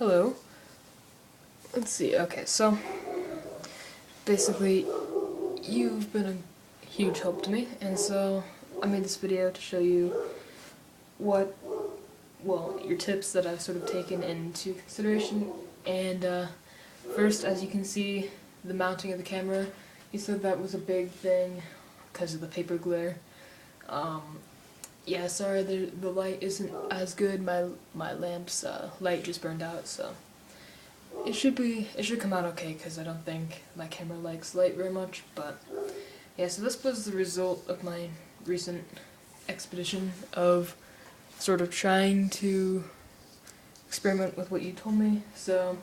Hello. Let's see, okay, so basically you've been a huge help to me, and so I made this video to show you what, well, your tips that I've sort of taken into consideration. And first, as you can see, the mounting of the camera, you said that was a big thing because of the paper glare. Yeah, sorry, the light isn't as good. My lamp's light just burned out, so it should come out okay, because I don't think my camera likes light very much. But yeah, so this was the result of my recent expedition of sort of trying to experiment with what you told me. So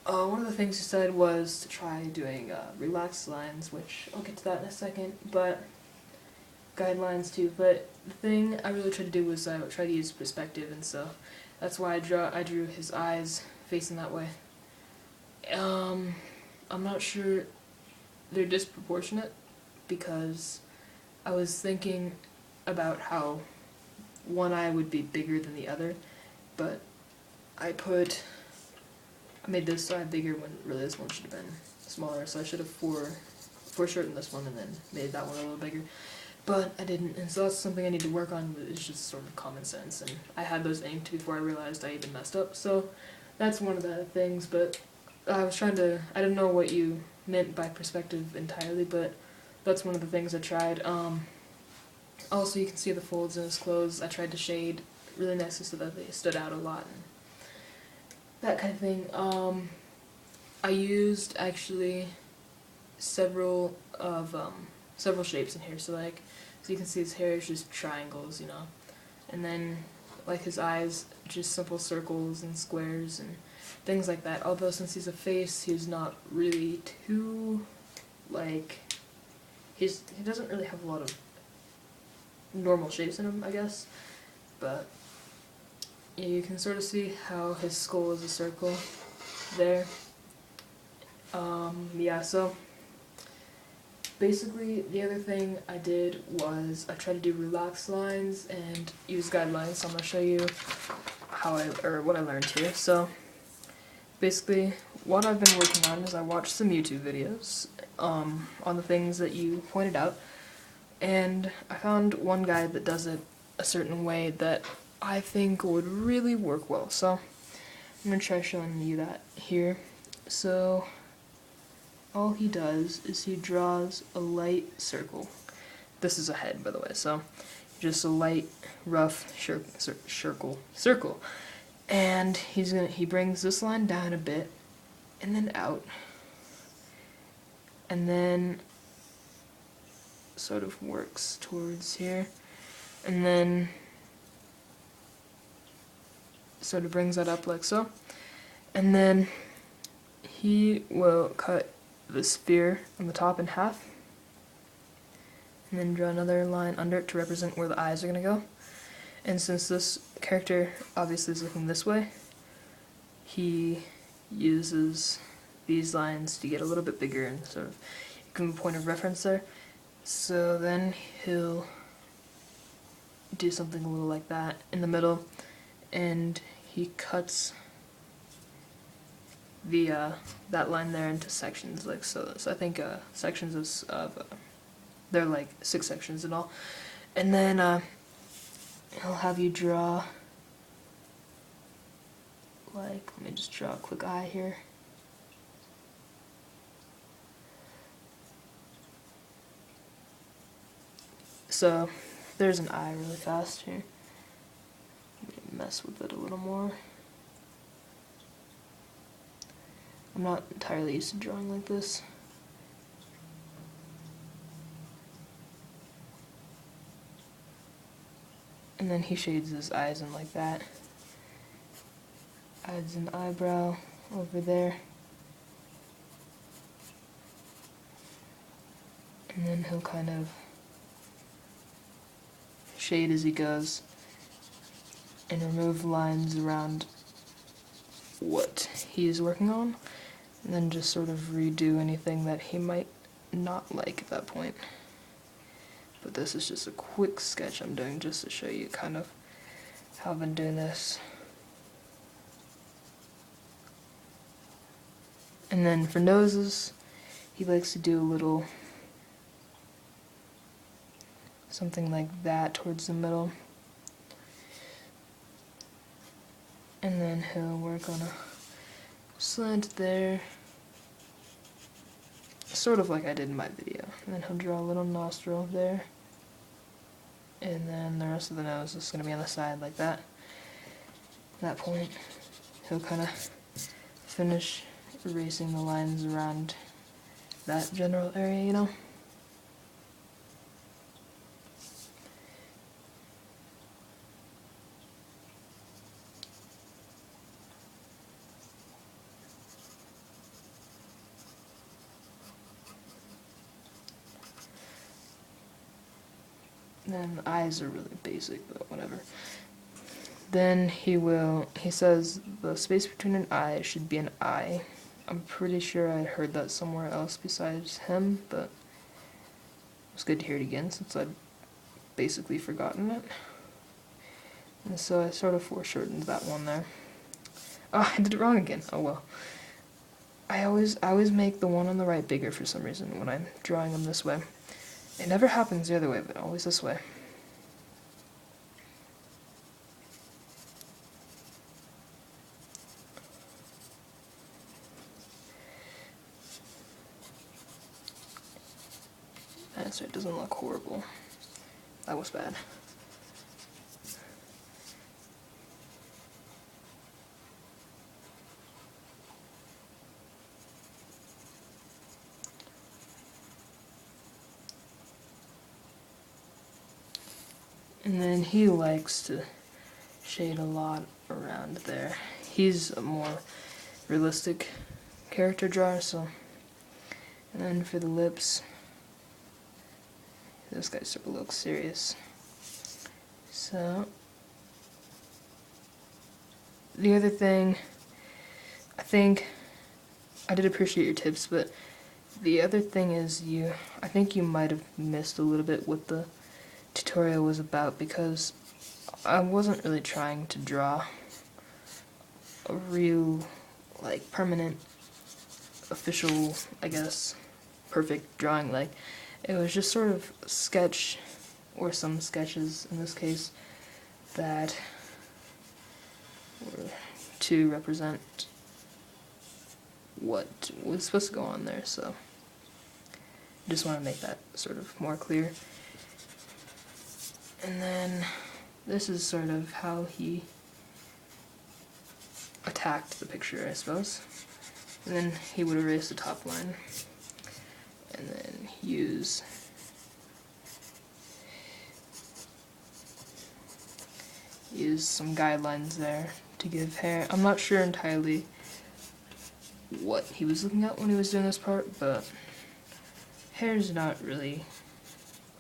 one of the things you said was to try doing relaxed lines, which I'll get to that in a second, but guidelines too. But the thing I really tried to do was I tried to use perspective, and so that's why I drew his eyes facing that way. I'm not sure they're disproportionate, because I was thinking about how one eye would be bigger than the other, but I made this eye bigger when really this one should have been smaller, so I should have foreshortened this one and then made that one a little bigger. But I didn't, and so that's something I need to work on. It's just sort of common sense, and I had those aimed before I realized I even messed up, so that's one of the things. But I didn't know what you meant by perspective entirely, but that's one of the things I tried. Also, you can see the folds in his clothes. I tried to shade really nicely so that they stood out a lot, and that kind of thing. I used actually several shapes in here, so you can see his hair is just triangles, and then like his eyes, just simple circles and squares and things like that. Although since he's a face, he's not really too, he doesn't really have a lot of normal shapes in him, I guess. But yeah, you can sort of see how his skull is a circle there. Yeah, so basically the other thing I did was I tried to do relaxed lines and use guidelines, so I'm going to show you what I learned here. So basically what I've been working on is I watched some YouTube videos on the things that you pointed out, and I found one guy that does it a certain way that I think would really work well. So I'm going to try showing you that here. So all he does is he draws a light circle. This is a head, by the way, so just a light, rough circle. And he brings this line down a bit, and then out, and then sort of works towards here, and then sort of brings that up like so, and then he will cut the sphere on the top in half, and then draw another line under it to represent where the eyes are going to go. And since this character obviously is looking this way, he uses these lines to get a little bit bigger and sort of give him a point of reference there. So then he'll do something a little like that in the middle, and he cuts that line there into sections like so. So I think sections of there are like 6 sections in all, and then he'll have you draw, let me just draw a quick eye here. So there's an eye really fast here. Let me mess with it a little more. I'm not entirely used to drawing like this. And then he shades his eyes in like that. Adds an eyebrow over there. And then he'll kind of shade as he goes and remove lines around what he is working on, and then just sort of redo anything that he might not like at that point. But this is just a quick sketch I'm doing just to show you kind of how I've been doing this. And then for noses, he likes to do a little something like that towards the middle. And then he'll work on a slant there, sort of like I did in my video. And then he'll draw a little nostril there. And then the rest of the nose is going to be on the side like that. At that point, he'll kind of finish erasing the lines around that general area, you know? And then the eyes are really basic, but whatever. Then he says the space between an eye should be an I. I'm pretty sure I heard that somewhere else besides him, but it's good to hear it again since I'd basically forgotten it. And so I sort of foreshortened that one there. Oh, I did it wrong again. Oh well. I always make the one on the right bigger for some reason when I'm drawing them this way. It never happens the other way, but always this way. So it doesn't look horrible. That was bad. And then he likes to shade a lot around there. He's a more realistic character drawer, so. And then for the lips, this guy sort of looks serious. So, the other thing, I did appreciate your tips, but the other thing is I think you might have missed a little bit what the tutorial was about, because I wasn't really trying to draw a real, like, permanent, official, I guess, perfect drawing. Like, it was just sort of a sketch, or some sketches in this case, that were to represent what was supposed to go on there, so I just want to make that sort of more clear. And then this is sort of how he attacked the picture, I suppose. And then he would erase the top line, and then use some guidelines there to give hair. I'm not sure entirely what he was looking at when he was doing this part, but hair's not really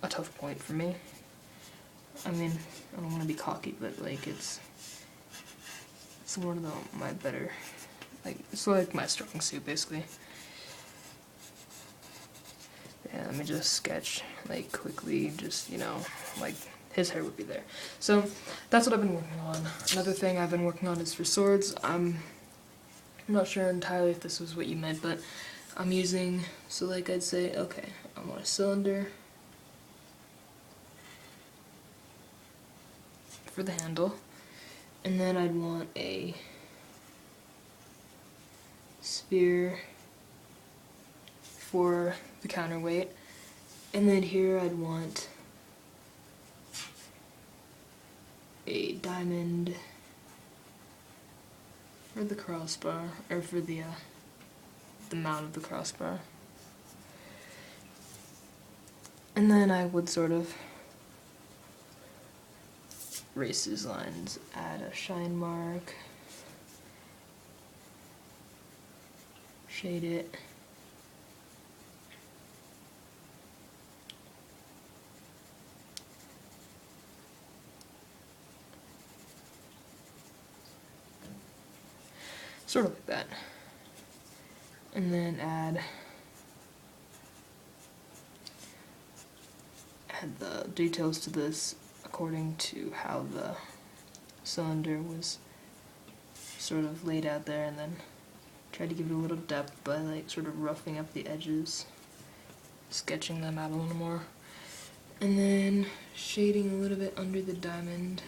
a tough point for me. I mean, I don't want to be cocky, but like it's one of my better, like, it's like my strong suit basically. Yeah, let me just sketch, like, quickly, just, you know, like, his hair would be there. So, that's what I've been working on. Another thing I've been working on is for swords. I'm not sure entirely if this was what you meant, but I'm using, so like I'd say, okay, I want a cylinder for the handle, and then I'd want a sphere for the counterweight, and then here I'd want a diamond for the crossbar, or for the mount of the crossbar. And then I would sort of erase these lines, add a shine mark, shade it, sort of like that, and then add the details to this according to how the cylinder was sort of laid out there, and then Tried to give it a little depth by like sort of roughing up the edges, sketching them out a little more, and then shading a little bit under the diamond.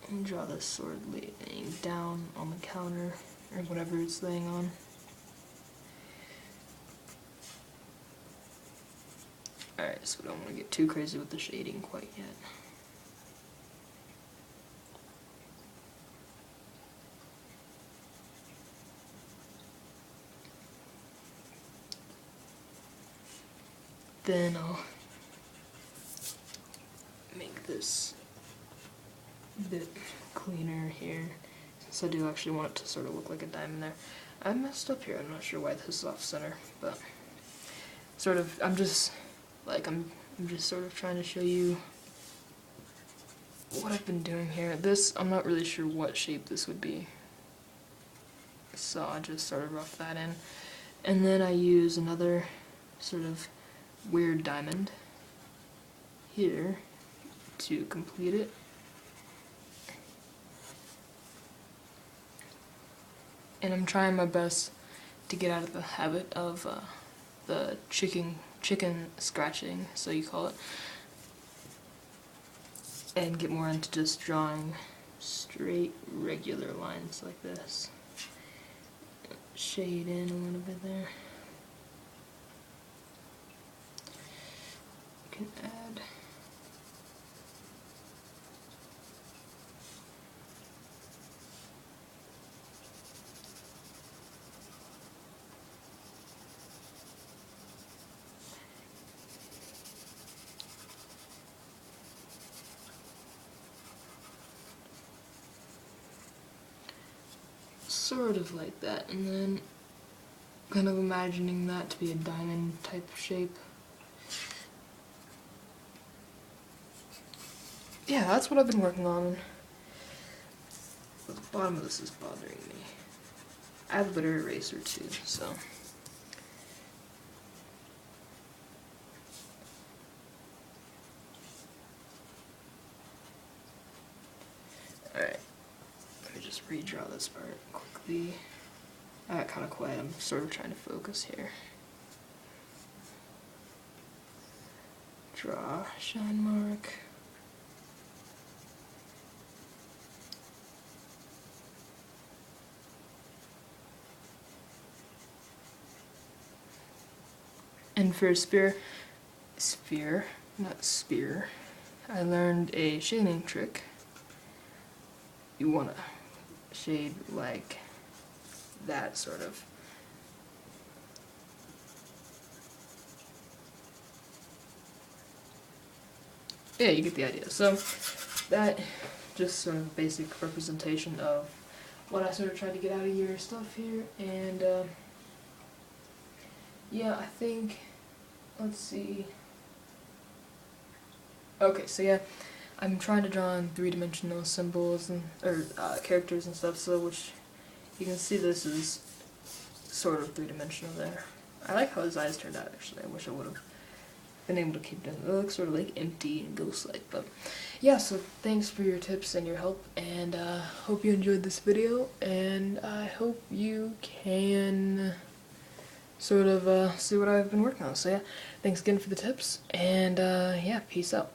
And draw this sword laying down on the counter, or whatever it's laying on. Alright, so we don't want to get too crazy with the shading quite yet. Then I'll make this a bit cleaner here, since I do actually want it to sort of look like a diamond there. I messed up here, I'm not sure why this is off center, but sort of, I'm just sort of trying to show you what I've been doing here. This, I'm not really sure what shape this would be, so I just sort of rough that in. And then I use another sort of weird diamond here to complete it. And I'm trying my best to get out of the habit of the chicken scratching, so you call it, and get more into just drawing straight, regular lines like this. Shade in a little bit there. You can add sort of like that, and then kind of imagining that to be a diamond type of shape. Yeah, that's what I've been working on. But the bottom of this is bothering me. I have a better eraser too, so. Alright, let me just redraw this part quickly. I got kind of quiet, I'm sort of trying to focus here. Draw, shine mark. And for a sphere, not spear, I learned a shading trick. You want to shade like that, sort of. Yeah, you get the idea. So that just sort of basic representation of what I sort of tried to get out of your stuff here, and yeah, I think, let's see. Okay, so yeah, I'm trying to draw in three-dimensional symbols and characters and stuff, so which you can see this is sort of three-dimensional there. I like how his eyes turned out, actually. I wish I would have been able to keep it. It looks sort of like empty and ghost-like, but yeah, so thanks for your tips and your help, and hope you enjoyed this video, and I hope you can sort of see what I've been working on. So yeah, thanks again for the tips, and yeah, peace out.